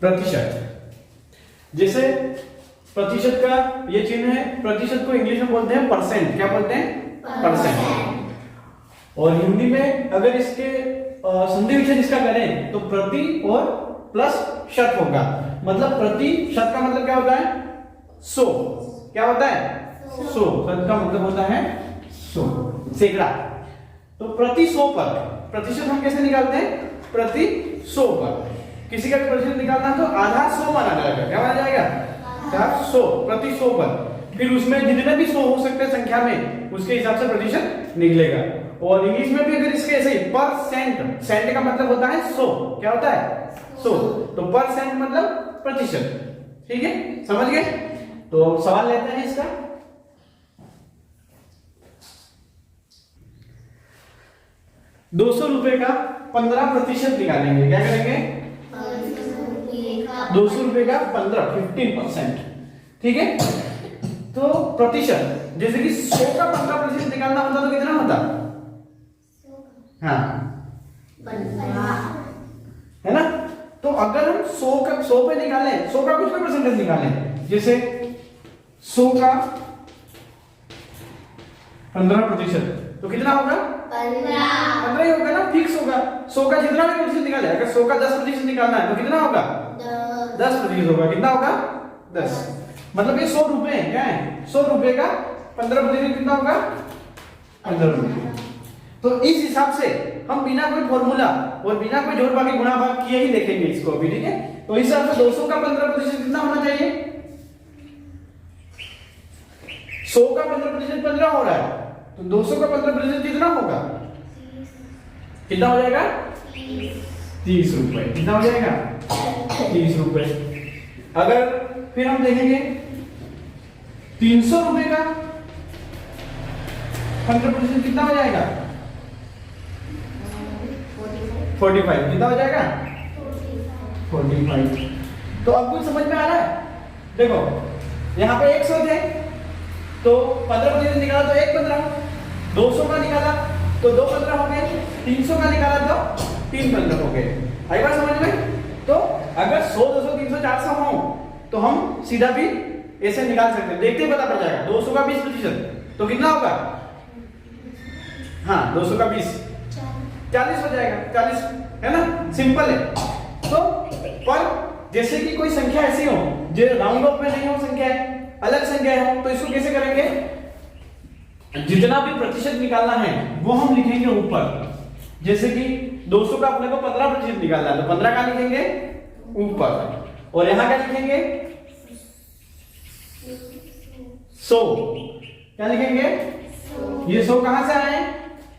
प्रतिशत। जैसे प्रतिशत का ये चिन्ह है, प्रतिशत को इंग्लिश में बोलते हैं परसेंट। क्या बोलते हैं? परसेंट। और हिंदी में अगर इसके संधि विच्छेद इसका करें तो प्रति और प्लस शत होगा। मतलब प्रति शत का मतलब क्या होता है? 100। क्या होता है? 100। शत का मतलब होता है 100, सैकड़ा। तो प्रति 100 पर प्रतिशत हम कैसे निकालते हैं? प्रति 100 पर। किसी का भी प्रतिशत निकालना है तो आधा 100 माना जाएगा। क्या माना जाएगा? 100 प्रति 100 पर। फिर उसमें जितने भी 100 हो सकते हैं संख्या में, उसके हिसाब से प्रतिशत निकलेगा। और इंग्लिश में भी अगर इसके ऐसे ही परसेंट, सेंट का मतलब होता है 100। क्या होता है? 100। तो परसेंट मतलब प्रतिशत। ठीक है, समझ गए? तो सवाल लेते हैं इसका। ₹200 का 15% निकालेंगे। क्या करेंगे? 200 रुपए का 15% ठीक है। तो प्रतिशत, जैसे कि 100 का 15% निकालना होता तो कितना होता? हाँ, है ना? तो अगर हम 100 पे निकालें, 100 का कुछ भी परसेंटेज निकालें, जैसे 100 का 15%, तो कितना होगा? 15 ही होगा ना, फिक्स होगा। 100 का जितना भी प्रतिशत निकाले, अगर 100 का 10% निकालना है तो कितना होगा? 10% होगा। कितना होगा? 10। मतलब ये 100 रुपए है। क्या है? 100 रुपए का 15% कितना होगा? 15 रुपए। तो इस हिसाब से हम बिना कोई फॉर्मूला और बिना कोई जोड़ भाग गुणा भाग किए ही देखेंगे इसको अभी। ठीक है, तो इस हिसाब से 200 का 15% कितना होना चाहिए? 100 का 15% 15 हो रहा है, तो 200 का 15% कितना होगा? कितना हो जाएगा? 30 रुपए। कितना हो जाएगा? 30 रुपए। अगर फिर हम देखेंगे 300 रुपए का 15% कितना हो जाएगा? 45। कितना हो जाएगा? 45। तो अब कुछ समझ में आ रहा है? देखो यहाँ पे 100 थे तो 15% निकाला तो 1 15, 200 का निकाला तो 2 15 हो गए, 300 का निकाला तो 3 15 हो गए। आई बात समझ में? तो अगर 100 200 300 400 हो तो हम सीधा भी ऐसे निकाल सकते हैं, देखते ही पता पड़ जाएगा। 200 का 20% तो कितना होगा? हाँ, 200 का 20 40 हो जाएगा। 40 है ना, सिंपल है। तो पर जैसे कि कोई संख्या ऐसी हो जो राउंड ऑफ में नहीं हो, संख्या है अलग संख्या हो, तो इसको कैसे करेंगे? जितना भी प्रतिशत निकालना है वो हम लिखेंगे ऊपर। जैसे कि 200 का अपने को 15% निकालना है तो 15 का लिखेंगे ऊपर, और यहां क्या लिखेंगे? 100। क्या लिखेंगे? ये 100 कहां से आए?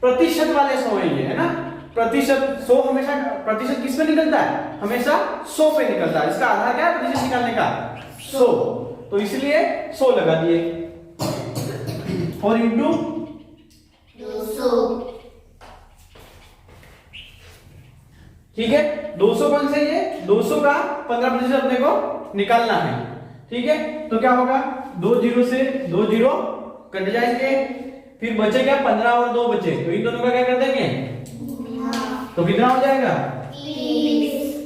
प्रतिशत वाले 100 है ना। प्रतिशत 100 हमेशा प्रतिशत किस पे निकलता है? हमेशा 100 पे निकलता है। इसका आधार क्या है प्रतिशत निकालने का? 100। तो इसलिए 100 लगा दिए और इंटू 200। ठीक है। 200 कौन से? ये 200 का 15% अपने को निकालना है। ठीक है, तो क्या होगा? 2 0 से 2 0 कट जाएंगे, फिर बचे क्या? 15 और 2 बचे, तो इन दोनों का क्या कर देंगे? तो कितना हो जाएगा?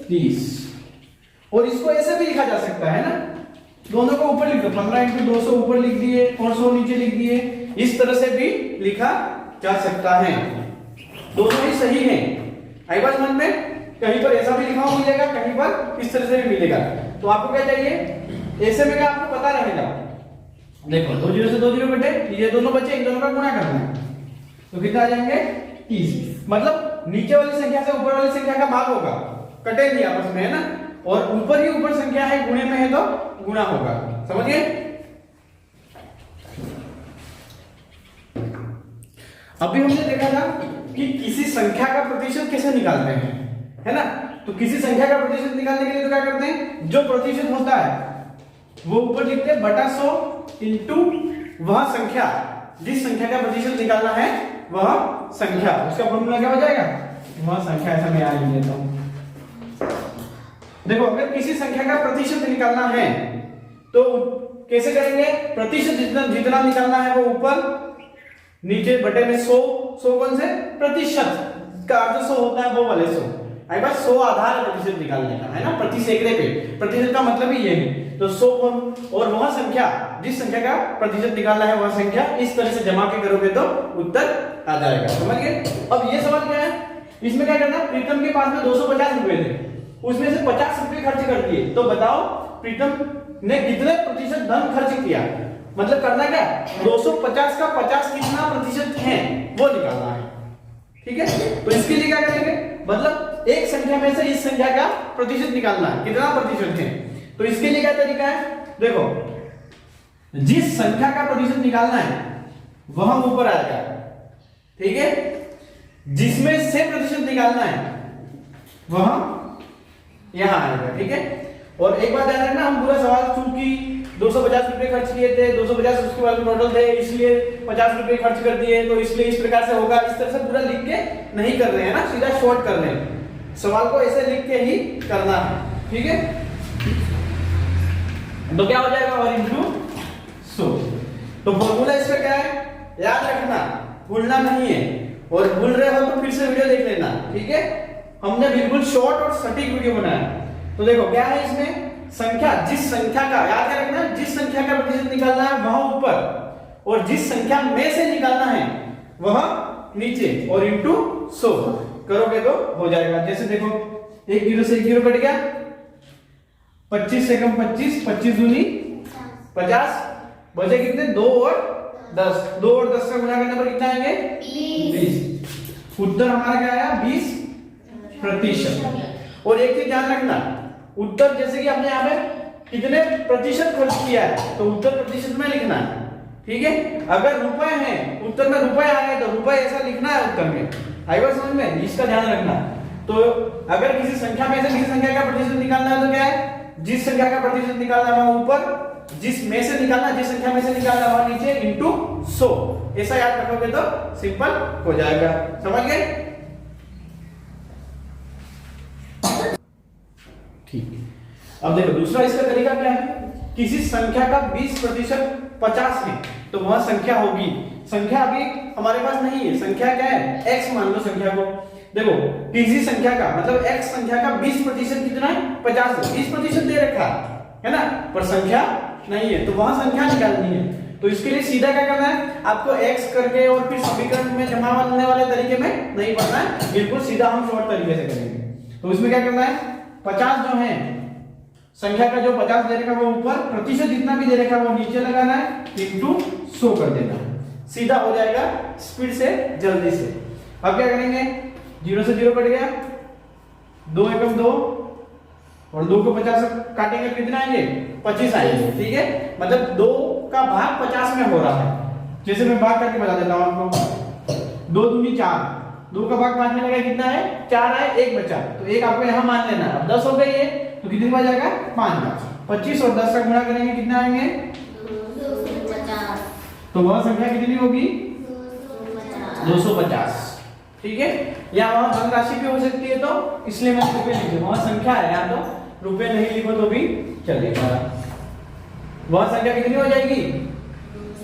30। और इसको ऐसे भी लिखा जा सकता है ना, दोनों को ऊपर लिख दो, 15 × 200 ऊपर लिख दिए और 100 नीचे लिख दिए। इस तरह से भी लिखा जा सकता है, दोनों ही सही है। आई बात समझ में? कहीं पर ऐसा भी लिखा हुआ मिलेगा, कहीं पर इस तरह से भी मिलेगा। तो आपको क्या चाहिए? ऐसे में क्या आपको पता रहेगा। देखो 2 0 से 2 0 कटे, ये दोनों बचे, इन दोनों का गुणा करना है तो कितना आ जाएंगे? 30। मतलब नीचे वाली संख्या से ऊपर वाली संख्या का भाग होगा, कटे नहीं आपस में, है ना। और ऊपर ही ऊपर संख्या है, गुणे में है तो गुणा होगा। समझ गए? अभी हमने देखा था कि किसी संख्या का प्रतिशत कैसे निकालते हैं, है ना। तो किसी संख्या का प्रतिशत निकालने के लिए तो क्या करते हैं? जो प्रतिशत होता है वो ऊपर लिखते हैं बटा 100 इंटू वह संख्या, जिस संख्या का प्रतिशत निकालना है वह संख्या, उसका फॉर्मूला क्या हो जाएगा? वह संख्या। ऐसा मैं यहाँ लिख देता हूं। देखो अगर किसी संख्या का प्रतिशत निकालना है तो कैसे करेंगे? प्रतिशत जितना जितना निकालना है वो ऊपर, नीचे बटे में 100। 100 कौन से? प्रतिशत का अर्थ 100 होता है, वो वाले 100। हमारे पास 100 आधार है प्रतिशत निकालने का, है ना, प्रति सैकड़े पे। प्रतिशत का मतलब ही ये है। तो 100 और वह संख्या, जिस संख्या का प्रतिशत निकालना है वह संख्या इस तरह से जमा के करोगे तो उत्तर आ जाएगा। समझ गए? अब ये सवाल क्या है, इसमें क्या करना, प्रीतम के पास में 250 रुपए थे, उसमें से 50 रुपए खर्च कर दिए, तो बताओ प्रीतम ने कितने प्रतिशत धन खर्च किया। मतलब करना क्या, 250 का 50 कितना प्रतिशत है वो निकालना है। ठीक है, तो इसके लिए क्या करेंगे, मतलब एक संख्या में से इस संख्या का प्रतिशत निकालना है, कितना प्रतिशत है। तो इसके लिए क्या तरीका है, देखो, जिस संख्या का प्रतिशत निकालना है वह ऊपर आएगा, ठीक है, जिसमें से प्रतिशत निकालना है वह यहां आएगा। ठीक है, और एक बात ध्यान रखना, हम पूरा सवाल चूंकि 250 रुपए खर्च किए थे, 250 उसके बाद टोटल थे, इसलिए 50 रुपए खर्च कर दिए, तो इसलिए इस प्रकार से होगा, इस तरह से पूरा लिख के नहीं कर रहे हैं ना, सीधा शॉर्ट कर रहे हैं। सवाल को ऐसे लिख के ही करना है। ठीक है, तो क्या हो जाएगा, और इंटू 100। तो फॉर्मूला इसका क्या है, याद रखना, भूलना नहीं है, और भूल रहे हो तो फिर से वीडियो देख लेना। ठीक है, हमने बिल्कुल शॉर्ट और सटीक वीडियो बनाया। तो देखो क्या है इसमें, संख्या, जिस संख्या का, याद क्या रखना, जिस संख्या का प्रतिशत निकालना है वह ऊपर, और जिस संख्या में से निकालना है वह नीचे, और इंटू 100 करोगे तो हो जाएगा। जैसे देखो, एक जीरो से एक जीरो कट गया, 25 से कम 25, 25 दूनी 50, बचे कितने, 2 और 10, 2 और 10 का गुणा करने पर कितना आएंगे, 20। उत्तर हमारा क्या आया, 20%। और एक चीज ध्यान रखना, उत्तर जैसे कि हमने यहाँ पे कितने प्रतिशत खर्च किया है, तो उत्तर प्रतिशत में लिखना है। ठीक है, अगर रुपए हैं, उत्तर में रुपए आ रहे तो रुपए ऐसा लिखना है उत्तर में। आई बात समझ में, इसका ध्यान रखना। तो अगर किसी संख्या में से किसी संख्या का प्रतिशत निकालना है तो क्या है, जिस संख्या का प्रतिशत निकालना है वह ऊपर, जिस में से निकालना, जिस संख्या में से निकालना वह नीचे, इंटू 100। ऐसा याद रखोगे तो सिंपल हो जाएगा। समझ गए? ठीक है, अब देखो दूसरा इसका तरीका क्या है, किसी संख्या का 20% 50 है तो वह संख्या होगी, संख्या अभी हमारे पास नहीं है, संख्या क्या है, x मान लो संख्या को। देखो किसी संख्या का मतलब x संख्या का 20% कितना है, 50 है, 20% दे रखा है ना, पर संख्या नहीं है, तो वहां संख्या निकालनी है। तो इसके लिए सीधा क्या करना है, आपको x करके और फिर समीकरण में जमा करने वाले तरीके में नहीं पढ़ना है, बिल्कुल सीधा हम शॉर्ट तरीके से करेंगे। तो इसमें क्या करना है, 50 जो है संख्या का जो 50 दे रखा है वो ऊपर, प्रतिशत जितना भी दे रखा है वो नीचे लगाना है, इंटू 100 कर देना है, सीधा हो जाएगा स्पीड से, जल्दी से। अब क्या करेंगे, 0 से 0 कट गया, 2 एकम 2, और 2 को 50 काटेंगे कितना आएंगे, 25 आएंगे। ठीक है, मतलब 2 का भाग 50 में हो रहा है। जैसे मैं भाग करके बता देता हूं आपको, 2 दूनी 4, 2 का भाग 5 में लगा कितना है, 4 है, 1 बचा, तो 1 आपको यहां मान लेना है। अब 10 हो गई है तो कितनी बार जाएगा, 5 बार। 25 और 10 का गुणा करेंगे कितना आएंगे, 250। तो वह संख्या कितनी होगी, 250। ठीक है, या वहां धनराशि भी हो सकती है, तो इसलिए मैंने रुपए लिखे, वहां संख्या है, या तो रुपए नहीं लिखो तो भी चलेगा। वहां संख्या कितनी हो जाएगी,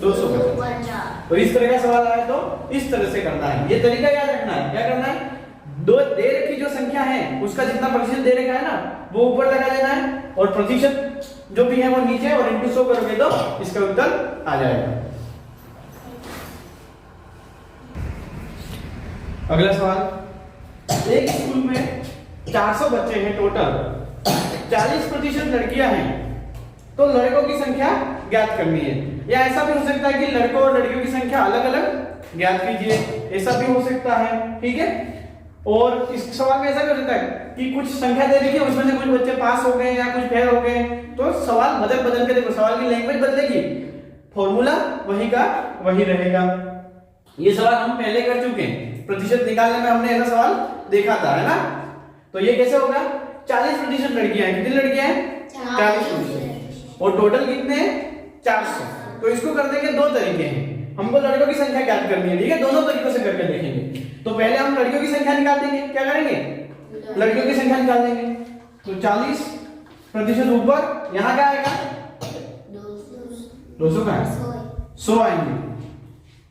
250। तो इस तरह का सवाल आए तो इस तरह से करना है, ये तरीका याद रखना है। क्या करना है, दो दे रखी जो संख्या है उसका जितना प्रतिशत दे रखा है ना वो ऊपर लगा देना है, और प्रतिशत जो भी है वो नीचे, और इंटू 100 करोगे तो इसका उत्तर आ जाएगा। अगला सवाल, एक स्कूल में 400 बच्चे हैं टोटल, 40% लड़कियां हैं, तो लड़कों की संख्या ज्ञात करनी है। या ऐसा भी हो सकता है कि लड़कों और लड़कियों की संख्या अलग अलग ज्ञात कीजिए, ऐसा भी हो सकता है। ठीक है, और इस सवाल में ऐसा भी हो सकता है कि कुछ संख्या दे रखी है, उसमें से कुछ बच्चे पास हो गए या कुछ फेल हो गए, तो सवाल बदल बदल के देखो, सवाल की लैंग्वेज बदलेगी, फॉर्मूला वही का वही रहेगा। ये सवाल हम पहले कर चुके हैं, प्रतिशत निकालने में हमने ऐसा सवाल देखा था, है ना। तो ये कैसे होगा, 40% लड़कियां हैं, कितनी लड़कियां हैं, 40%, और टोटल कितने हैं, 400। तो इसको करने के दो तरीके हैं, हमको लड़कों की संख्या ज्ञात करनी है। ठीक है, दोनों तरीकों से करके देखेंगे। तो पहले हम लड़कियों की संख्या निकाल देंगे, क्या करेंगे, लड़कियों की संख्या निकाल देंगे। तो 40% ऊपर, यहाँ क्या आएगा, 200 का 100 आएंगे,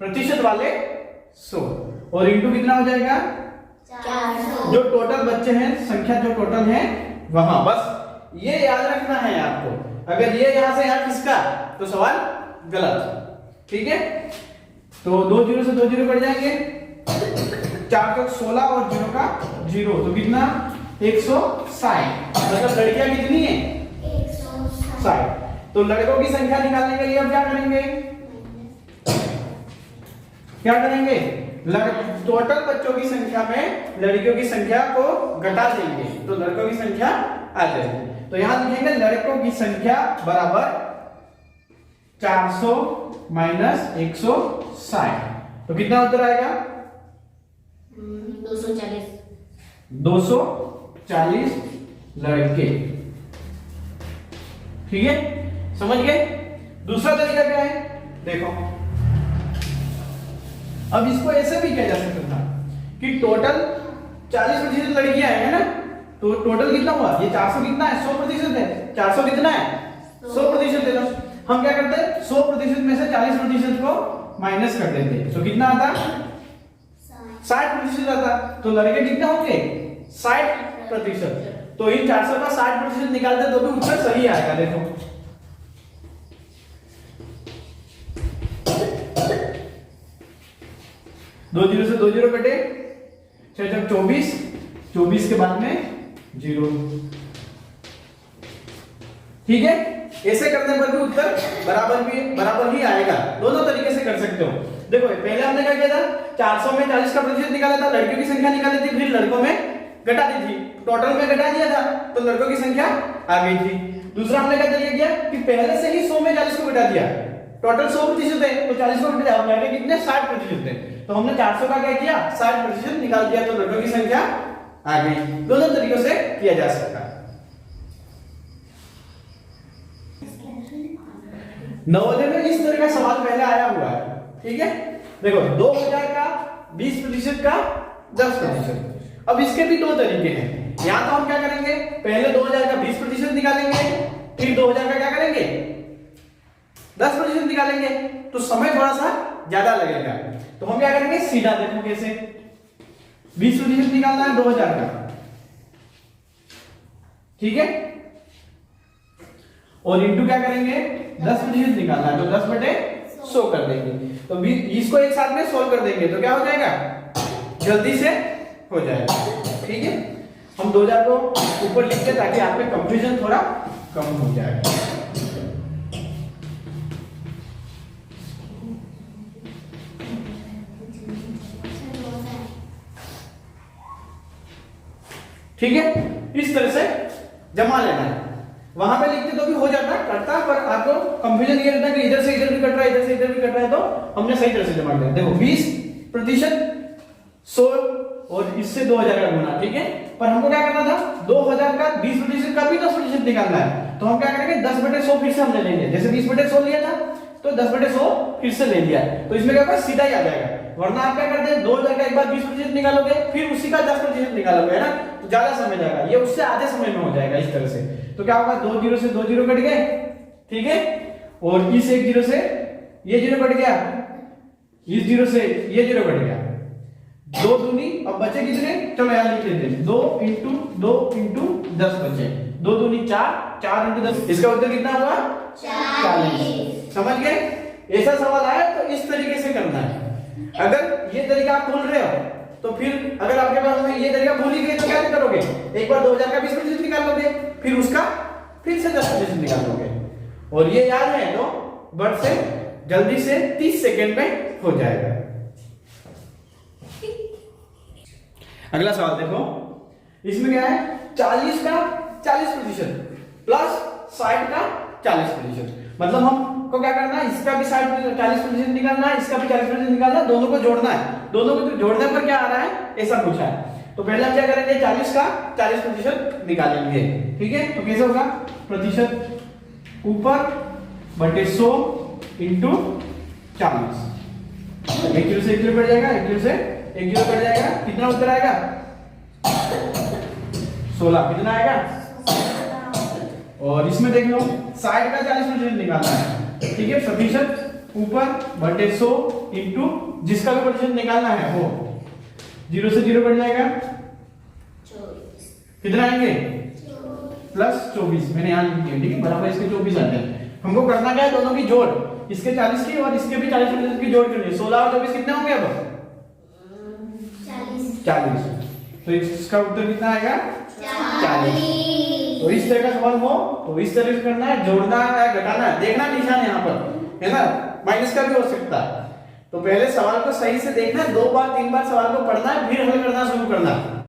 प्रतिशत वाले 100, और इंटू कितना हो जाएगा, 400 जो टोटल बच्चे हैं, संख्या जो टोटल है वहां, बस ये याद रखना है आपको। अगर ये यहां से यहां किसका तो सवाल गलत। ठीक है, तो 2 जीरो से 2 जीरो कट जाएंगे, 4 का 16 और 0 का 0, तो कितना 160। मतलब लड़कियां कितनी है 60। तो लड़कों की संख्या निकालने के लिए अब क्या करेंगे, क्या करेंगे, टोटल बच्चों की संख्या में लड़कियों की संख्या को घटा देंगे तो लड़कों की संख्या आ जाएगी। तो यहां लिखेंगे लड़कों की संख्या बराबर 400 माइनस 160, तो कितना उत्तर आएगा 240 240 लड़के। ठीक है, समझ गए। दूसरा तरीका क्या है, देखो अब इसको ऐसे भी किया जा सकता था कि टोटल 40% लड़कियां हैं, है ना, तो टोटल कितना हुआ, ये 400 कितना है 100% है, 400 कितना है 100% है। तो हम क्या करते हैं 100% में से 40% को माइनस कर देते, तो कितना आता 60% आता। तो लड़के कितने होंगे 60%। तो इन 400 का 60% निकालते तो भी उत्तर सही आएगा। देखो 2 जीरो से 2 जीरो कटे, 6 जब 24, 24 के बाद में 0। ठीक है, ऐसे करने पर भी उत्तर बराबर ही आएगा। दोनों तरीके से कर सकते हो। देखो पहले हमने क्या किया था, 400 में 40 का प्रतिशत निकाला था, लड़कियों की संख्या निकाली थी, फिर लड़कों में घटा दी थी, टोटल में घटा दिया था तो लड़कों की संख्या आ गई थी। दूसरा हमने क्या तरीका किया कि पहले से ही 100 में 40 को घटा दिया, टोटल 100% है तो 40 को घटा दिया, लड़के कितने 60% है, तो हमने 400 का क्या किया 60% निकाल दिया तो लड़कों की संख्या आ गई। दोनों तरीकों से किया जा सकता है। नवोदय में इस तरह का सवाल पहले आया हुआ है। ठीक है, देखो 2000 का 20% का 10%। अब इसके भी दो तरीके हैं। या तो हम क्या करेंगे, पहले 2000 का 20% निकालेंगे, फिर 2000 का क्या करेंगे 10% निकालेंगे, तो समय थोड़ा सा ज्यादा लगेगा। तो हम क्या करेंगे, सीधा देखो कैसे 20% निकालना है 2000 का। ठीक है, और इंटू क्या करेंगे 10% निकालना है तो 10/100 कर देंगे। तो इसको एक साथ में सोल्व कर देंगे तो क्या हो जाएगा, जल्दी से हो जाएगा। ठीक है, हम 2000 को ऊपर लिखते ताकि आप में कंफ्यूजन थोड़ा कम हो जाए। ठीक है, इस तरह से जमा लेना है। वहां पे लिखते तो भी हो जाता करता, पर आपको कंफ्यूजन ये रहता है कि इधर से इधर भी कट रहा है, इधर से इधर भी कट रहा है, तो हमने सही तरह से जमा किया। देखो 20% 100 और इससे 2000 का गुना। ठीक है, पर हमको क्या करना था 2000 का 20% का भी 10% निकालना है, तो हम क्या करेंगे 10/100 फिर से हमने ले लिया। जैसे 20/100 लिया था तो 10/100 फिर से ले लिया, तो इसमें क्या होगा सीधा ही आ जाएगा। वरना आप क्या करते हैं 2000 का एक बार 20% निकालोगे फिर उसी का 10% निकालोगे, है ना, तो ज्यादा समय जाएगा। ये उससे आधे समय में हो जाएगा इस तरह से। तो क्या होगा 2 जीरो से 2 जीरो कट गए। ठीक है, और इस 1 जीरो से ये जीरो कट गया, इस जीरो से ये जीरो कट गया, 2 दूनी, अब बचे कितने, चलो यहां लिख लेते हैं 2 इंटू 2 इंटू 10 बचे, 2 दूनी 4, 4 इंटू 10, इसका उत्तर कितना हुआ 40। समझ गए। ऐसा सवाल आया तो इस तरीके से करना है। अगर ये तरीका आप भूल रहे हो तो फिर अगर आपके पास में ये तरीका भूल ही गए तो क्या करोगे, एक बार 2000 का 20% निकाल लोगे, फिर उसका फिर से 10% निकाल लोगे, और ये याद है तो बट से जल्दी से 30 सेकंड में हो जाएगा। अगला सवाल देखो, इसमें क्या है 40 का 40% प्लस 60 का 40%। मतलब हमको क्या करना है, इसका भी 40% निकालना है, इसका भी 40% निकालना है, दोनों को जोड़ना है। दोनों को जोड़ने पर क्या आ रहा है ऐसा पूछा है। तो पहले हम क्या करेंगे 40 का 40% निकालेंगे। ठीक है, तो कैसे होगा, प्रतिशत ऊपर बटे 100 इंटू 40, 1 जीरो से 1 जीरो कट जाएगा, 1 जीरो से 1 जीरो कट जाएगा, कितना उत्तर आएगा 16। कितना आएगा, और इसमें देख लो 60 का 40% निकालना है। ठीक है, प्रतिशत ऊपर बटे 100 इंटू जिसका भी प्रतिशत निकालना है वो, जीरो से जीरो कट जाएगा, 24 कितना आएंगे प्लस 24, मैंने यहाँ लिख दिया, ठीक है, बराबर इसके 24 आते हैं। हमको करना क्या है, दोनों की जोड़, इसके 40 की और इसके भी 40% की जोड़ करनी है। 16 और 24 कितने होंगे अब 40, तो इसका उत्तर कितना आएगा 40। तो इस तरह का सवाल हो तो इस तरह से करना है, जोड़ना है घटाना है, देखना निशान यहाँ पर है ना, माइनस का भी हो सकता है। तो पहले सवाल को सही से देखना है, 2 बार 3 बार सवाल को पढ़ना है, फिर हल करना शुरू करना है।